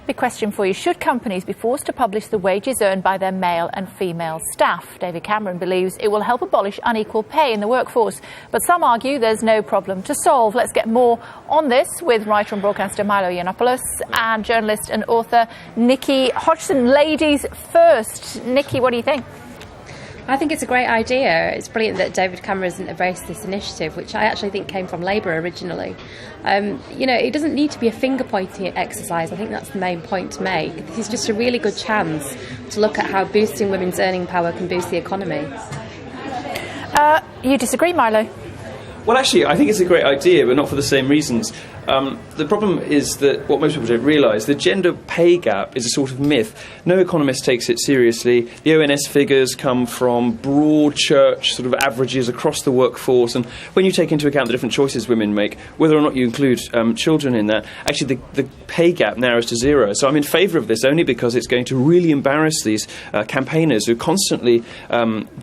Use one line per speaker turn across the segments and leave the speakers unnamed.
Big question for you. Should companies be forced to publish the wages earned by their male and female staff? David Cameron believes it will help abolish unequal pay in the workforce. But some argue there's no problem to solve. Let's get more on this with writer and broadcaster Milo Yiannopoulos and journalist and author Nikki Hodgson. Ladies first. Nikki, what do you think?
I think it's a great idea. It's brilliant that David Cameron's embraced this initiative, which I actually think came from Labour originally. It doesn't need to be a finger-pointing exercise. I think that's the main point to make. This is just a really good chance to look at how boosting women's earning power can boost the economy.
You disagree, Milo?
Well, actually, I think it's a great idea, but not for the same reasons. The problem is that what most people don't realise, the gender pay gap is a sort of myth. No economist takes it seriously. The ONS figures come from broad church sort of averages across the workforce, and when you take into account the different choices women make, whether or not you include children in that, actually the pay gap narrows to zero. So I'm in favour of this only because it's going to really embarrass these campaigners who constantly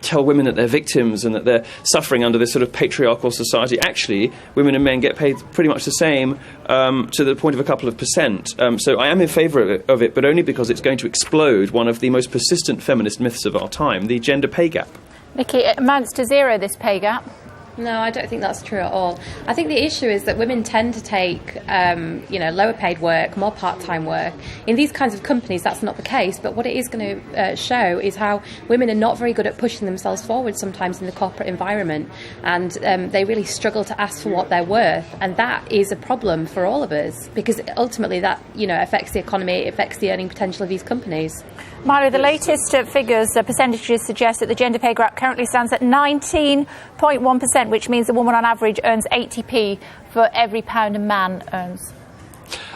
tell women that they're victims and that they're suffering under this sort of patriarchal society. Actually, women and men get paid pretty much the same, to the point of a couple of percent. So I am in favour of it, but only because it's going to explode one of the most persistent feminist myths of our time, the gender pay gap.
Nikki, it amounts to zero, this pay gap.
No, I don't think that's true at all. I think the issue is that women tend to take, lower paid work, more part-time work. In these kinds of companies, that's not the case. But what it is going to show is how women are not very good at pushing themselves forward sometimes in the corporate environment. And they really struggle to ask for what they're worth. And that is a problem for all of us, because ultimately that, affects the economy, it affects the earning potential of these companies.
Milo, the latest figures, percentages suggest that the gender pay gap currently stands at 19.1%, which means a woman on average earns 80p for every pound a man earns.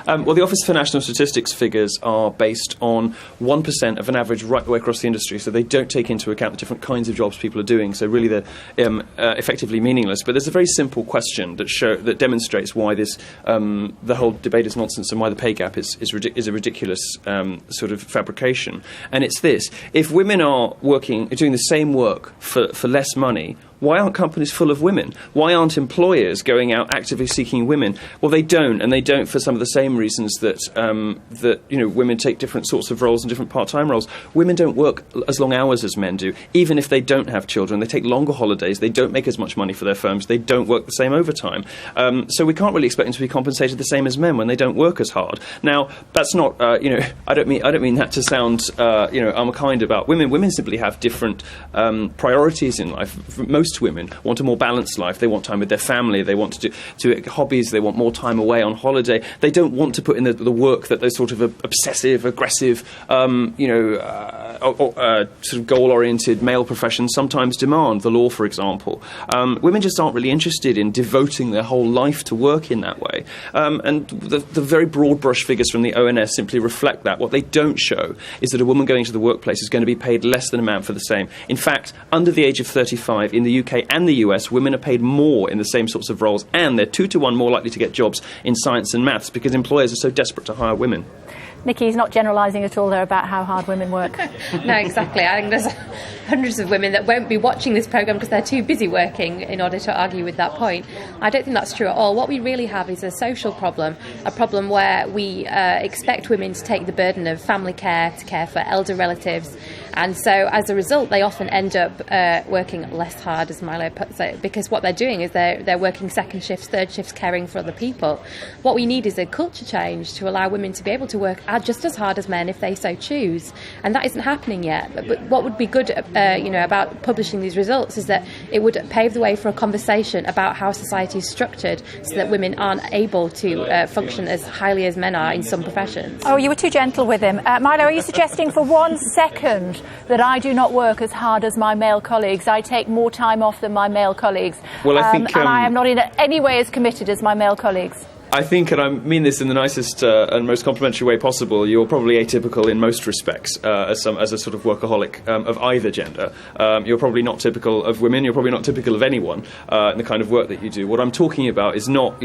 Well, the Office for National Statistics figures are based on 1% of an average right the way across the industry, so they don't take into account the different kinds of jobs people are doing, so really they're effectively meaningless. But there's a very simple question that demonstrates why the whole debate is nonsense and why the pay gap is a ridiculous sort of fabrication. And it's this: if women are doing the same work for less money, why aren't companies full of women? Why aren't employers going out actively seeking women? Well, they don't, and they don't for some of the same reasons that women take different sorts of roles and different part-time roles. Women don't work as long hours as men do, even if they don't have children. They take longer holidays. They don't make as much money for their firms. They don't work the same overtime. So we can't really expect them to be compensated the same as men when they don't work as hard. Now, that's not, I don't mean that to sound, unkind about women. Women simply have different priorities in life. Most women want a more balanced life. They want time with their family. They want to do hobbies. They want more time away on holiday. They don't want to put in the work that those sort of obsessive, aggressive, sort of goal-oriented male professions sometimes demand. The law, for example. Women just aren't really interested in devoting their whole life to work in that way. And the very broad brush figures from the ONS simply reflect that. What they don't show is that a woman going to the workplace is going to be paid less than a man for the same. In fact, under the age of 35 in the UK and the US, women are paid more in the same sorts of roles, and they're 2 to 1 more likely to get jobs in science and maths because employers are so desperate to hire women.
Nikki's not generalising at all there about how hard women work.
No, exactly. I think there's hundreds of women that won't be watching this programme because they're too busy working in order to argue with that point. I don't think that's true at all. What we really have is a social problem, a problem where we expect women to take the burden of family care, to care for elder relatives, and so as a result they often end up working less hard, as Milo puts it, because what they're doing is they're working second shifts, third shifts, caring for other people. What we need is a culture change to allow women to be able to work just as hard as men if they so choose, and that isn't happening yet. But what would be good about publishing these results is that it would pave the way for a conversation about how society is structured so that women aren't able to function as highly as men are in some professions.
Oh, you were too gentle with him. Milo, are you suggesting for 1 second that I do not work as hard as my male colleagues? I take more time off than my male colleagues. Well, I think, and I am not in any way as committed as my male colleagues.
I think, and I mean this in the nicest and most complimentary way possible, you're probably atypical in most respects as a sort of workaholic of either gender. You're probably not typical of women. You're probably not typical of anyone in the kind of work that you do. What I'm talking about is not,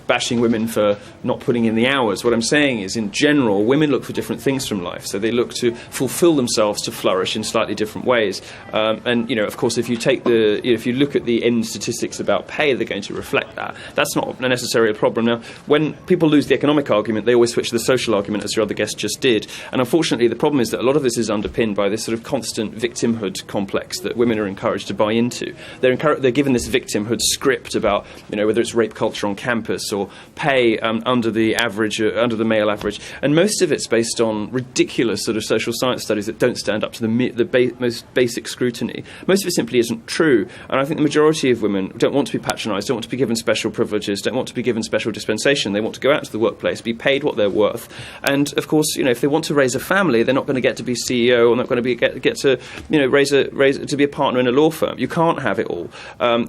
bashing women for not putting in the hours. What I'm saying is, in general, women look for different things from life. So they look to fulfill themselves to flourish in slightly different ways. And of course, if you look at the end statistics about pay, they're going to reflect that. That's not necessarily a problem. Now, Now, when people lose the economic argument, they always switch to the social argument, as your other guest just did. And unfortunately, the problem is that a lot of this is underpinned by this sort of constant victimhood complex that women are encouraged to buy into. They're given this victimhood script about, whether it's rape culture on campus or pay under the male average. And most of it's based on ridiculous sort of social science studies that don't stand up to the most basic scrutiny. Most of it simply isn't true. And I think the majority of women don't want to be patronised, don't want to be given special privileges, don't want to be given special dispensation. They want to go out to the workplace, be paid what they're worth. And, of course, if they want to raise a family, they're not going to get to be CEO or not going to get to to be a partner in a law firm. You can't have it all.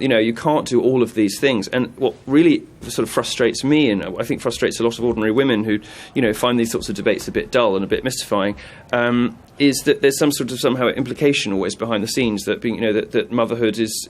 You can't do all of these things. And what really sort of frustrates me, and I think frustrates a lot of ordinary women who, find these sorts of debates a bit dull and a bit mystifying, is that there's some sort of somehow implication always behind the scenes that being, that motherhood is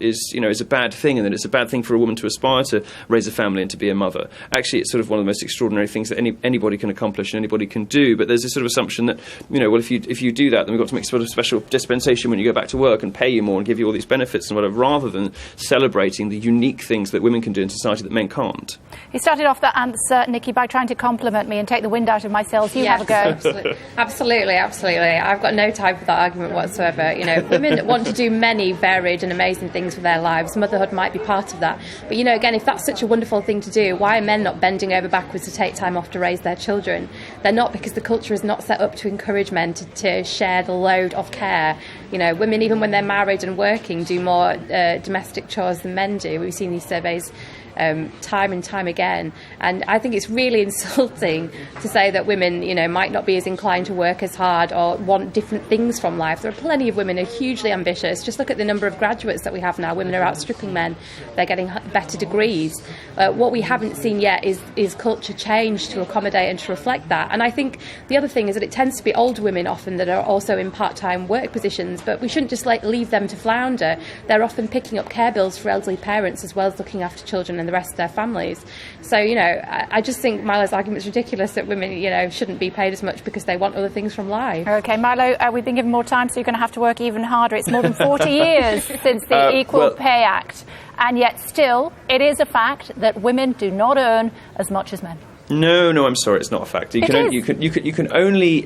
a bad thing, and that it's a bad thing for a woman to aspire to raise a family and to be a mother. Actually, it's sort of one of the most extraordinary things that anybody can accomplish and anybody can do. But there's this sort of assumption that, if you do that, then we've got to make sort of special dispensation when you go back to work and pay you more and give you all these benefits and whatever, rather than celebrating the unique things that women can do in society that men can't.
You started off that answer, Nikki, by trying to compliment me and take the wind out of my sails. You have a go.
Absolutely. I've got no time for that argument whatsoever. Women want to do many varied and amazing things for their lives. Motherhood might be part of that. But, again, if that's such a wonderful thing to do, why are men not bending over backwards to take time off to raise their children? They're not, because the culture is not set up to encourage men to share the load of care. Women, even when they're married and working, do more domestic chores than men do. We've seen these surveys time and time again, and I think it's really insulting to say that women, might not be as inclined to work as hard or want different things from life. There are plenty of women who are hugely ambitious. Just look at the number of graduates that we have now. Women are outstripping men. They're getting better degrees. What we haven't seen yet is culture change to accommodate and to reflect that. And I think the other thing is that it tends to be older women often that are also in part-time work positions, but we shouldn't just leave them to flounder. They're often picking up care bills for elderly parents as well as looking after children and the rest of their families. So, I just think Milo's argument is ridiculous that women, shouldn't be paid as much because they want other things from life.
OK, Milo, we've been given more time, so you're going to have to work even harder. It's more than 40 years since the Equal Pay Act, and yet still it is a fact that women do not earn as much as men.
No, I'm sorry, it's not a fact. You can only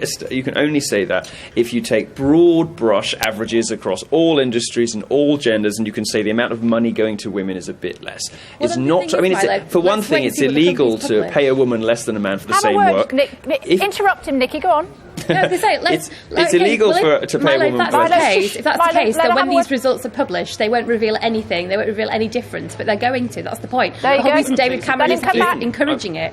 say that if you take broad brush averages across all industries and all genders, and you can say the amount of money going to women is a bit less.
Well,
it's not. I mean, for one thing, it's illegal to pay a woman less than a man for the same work.
Interrupt him, Nikki. Go on.
No, they say,
it's illegal to pay a woman.
If that's the case, then when these results are published, they won't reveal anything. They won't reveal any difference, but they're going to. That's the point. The whole reason David Cameron is encouraging it.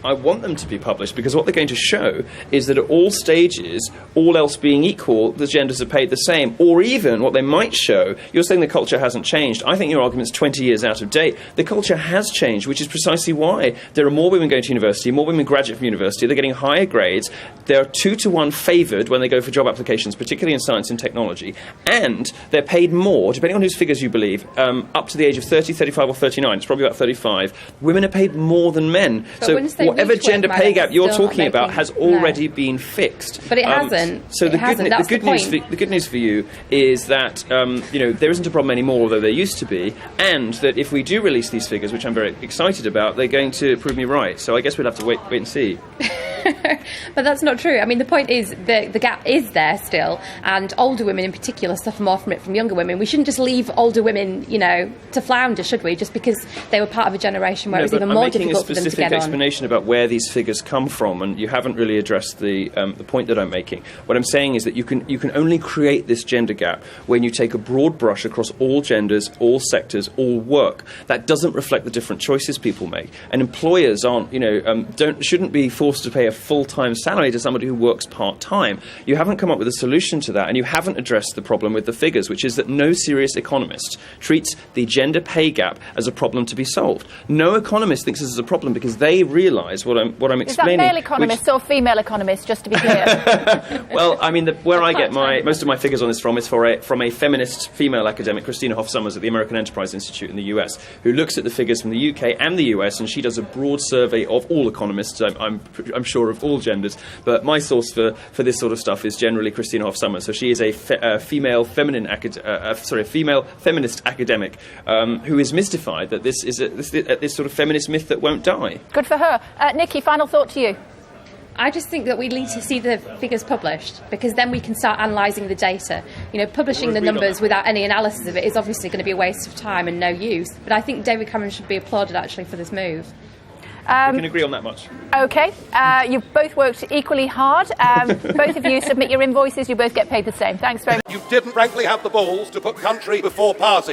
I want them to be published because what they're going to show is that at all stages, all else being equal, the genders are paid the same. Or even what they might show, you're saying the culture hasn't changed. I think your argument's 20 years out of date. The culture has changed, which is precisely why there are more women going to university, more women graduate from university, they're getting higher grades, they're 2-to-1 favoured when they go for job applications, particularly in science and technology, and they're paid more, depending on whose figures you believe, up to the age of 30, 35 or 39, it's probably about 35, women are paid more than men. So whatever gender pay gap you're talking about has already been fixed.
But it hasn't.
So the good news for you is that there isn't a problem anymore, although there used to be, and that if we do release these figures, which I'm very excited about, they're going to prove me right. So I guess we'll have to wait and see.
But that's not true. I mean, the point is the gap is there still, and older women in particular suffer more from it from younger women. We shouldn't just leave older women, to flounder, should we? Just because they were part of a generation where it was even more difficult for them to get on. I'm making a specific explanation about where these figures come from, and you haven't really addressed the point that I'm making. What I'm saying is that you can only create this gender gap when you take a broad brush across all genders, all sectors, all work. That doesn't reflect the different choices people make, and employers shouldn't be forced to pay a full-time salary to somebody who works part-time. You haven't come up with a solution to that, and you haven't addressed the problem with the figures, which is that no serious economist treats the gender pay gap as a problem to be solved. No economist thinks this is a problem because they realise what I'm explaining. Is that
male economists or female economists, just to be clear?
Well, I mean, where I get most of my figures on this from is from a feminist female academic, Christina Hoff Sommers at the American Enterprise Institute in the US, who looks at the figures from the UK and the US, and she does a broad survey of all economists, I'm sure, sure of all genders. But my source for this sort of stuff is generally Christina Hoff Sommers. So she is a female feminist academic who is mystified that this is this sort of feminist myth that won't die.
Good for her. Nikki, final thought to you.
I just think that we need to see the figures published, because then we can start analysing the data. Publishing the numbers without any analysis of it is obviously going to be a waste of time and no use. But I think David Cameron should be applauded, actually, for this move.
I can agree on that much.
OK. You've both worked equally hard. Both of you submit your invoices. You both get paid the same. Thanks very much.
You didn't, frankly, have the balls to put country before party.